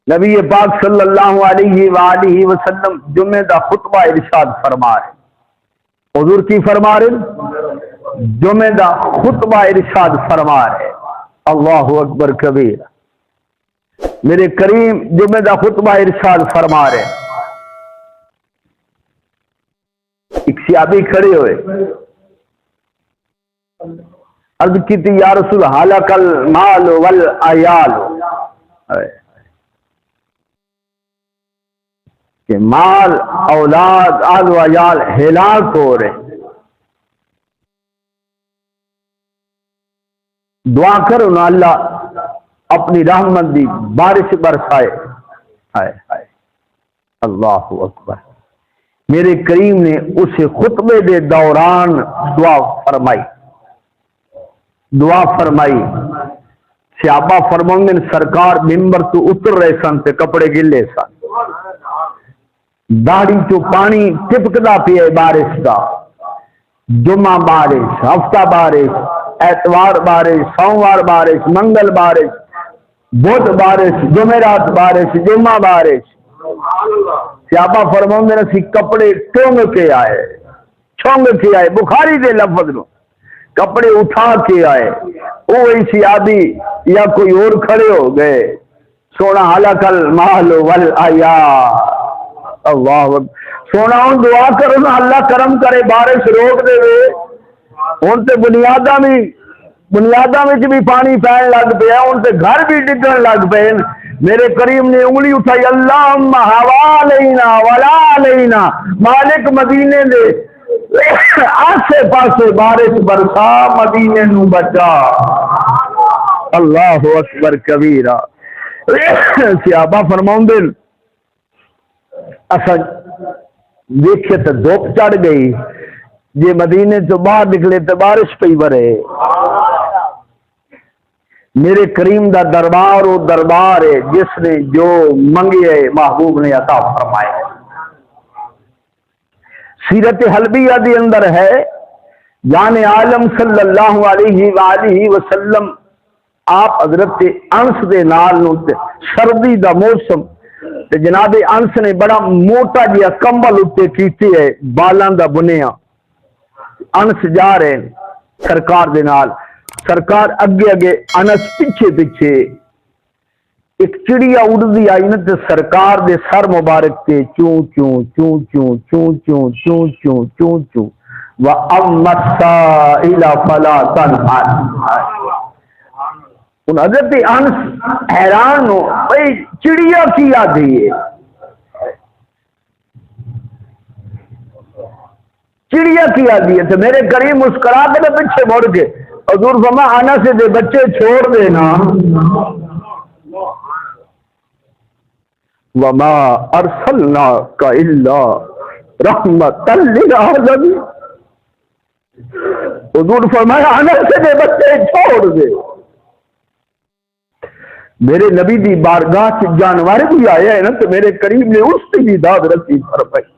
نبی پاک صلی اللہ علیہ وآلہ وسلم جمعہ دا خطبہ ارشاد فرما رہے، حضور کی فرما رہے، جمعہ دا خطبہ ارشاد فرما رہے، اللہ اکبر کبیر، میرے کریم جمعہ دا خطبہ ارشاد فرما رہے، ایک صحابی کھڑے ہوئے، عرض کی تھی یا رسول حلق المال والعیال، کہ مال اولاد آل و عیال ہلاک ہو رہے، دعا کرو نا اللہ اپنی رحمت دی بارش برسائے، ہائے ہائے اللہ اکبر۔ میرے کریم نے اسے خطبے دے دوران دعا فرمائی، صحابہ فرماؤں سرکار ممبر تو اتر رہے سن تے کپڑے گلے سن، داڑھی چو پانی ٹپکدا پیا بارش دا، جمعہ بارش، ہفتہ بارش، اتوار بارش، سوموار بارش، منگل بارش، بدھ بارش، جمعرات بارش، جمعہ بارش۔ صحابہ فرماؤں نے اسی کپڑے ٹونگ کے آئے، چھونگ کے آئے، بخاری دے لفظ نو کپڑے اٹھا کے آئے، وہی صحابی یا کوئی اور کھڑے ہو گئے، سونا حلق المال والعیال، اللہ اکبر۔ سونا ہوں دعا کرو نا اللہ کرم کرے بارش روک دے وے، ہن تے بنیاداں وچ بھی پانی پین لگ پیا، ہن تے گھر بھی ڈگن لگ پے۔ میرے کریم نے انگلی اٹھائی، اللہم حوالینا ولا علینا، مالک مدینے دے آسے پاسے بارش برسا، مدینے نو بچا، اللہ اکبر کبیرہ۔ صحابہ فرماؤں دن اصل دیکھے تو دھوپ چڑھ گئی، جے مدینے تو باہر نکلے تو بارش پئی برے۔ میرے کریم دا دربار و دربار ہے جس نے جو منگے محبوب نے عطا فرمائے۔ سیرت حلبیہ دی اندر ہے، جان عالم صلی اللہ علیہ وآلہ وسلم آپ حضرت انس دے نال نو سردی دا موسم تے جناب انس نے بڑا موٹا جیا کمبل اتے کیتے ہے بالاں دا بنیا، انس جا رہے سرکار دے نال، سرکار اگے اگے انس پیچھے پیچھے، ایک چڑیا اڑدی آئی نا تے سرکار دے سر مبارک تے چوں چوں چوں چوں چوں چوں چوں چوں چوں چوں وَأَمَّا السَّائِلَ فَلَا تَنْهَرْ۔ ان حضرت انس حیران ہو بھئی چڑیا کی آدھی ہے، چڑیا کی آدھی ہے، تو میرے کریم مسکرا کے پیچھے مڑ کے حضور فرما انس دے بچے چھوڑ دینا، وَمَا أَرْسَلْنَاكَ إِلَّا رَحْمَةً لِلْعَالَمِينَ۔ حضور فرمایا انس دے بچے چھوڑ دے، میرے نبی دی بارگاہ سے جانور بھی آیا ہے نا، تو میرے کریم نے اس سے بھی داد رسی فرمائی۔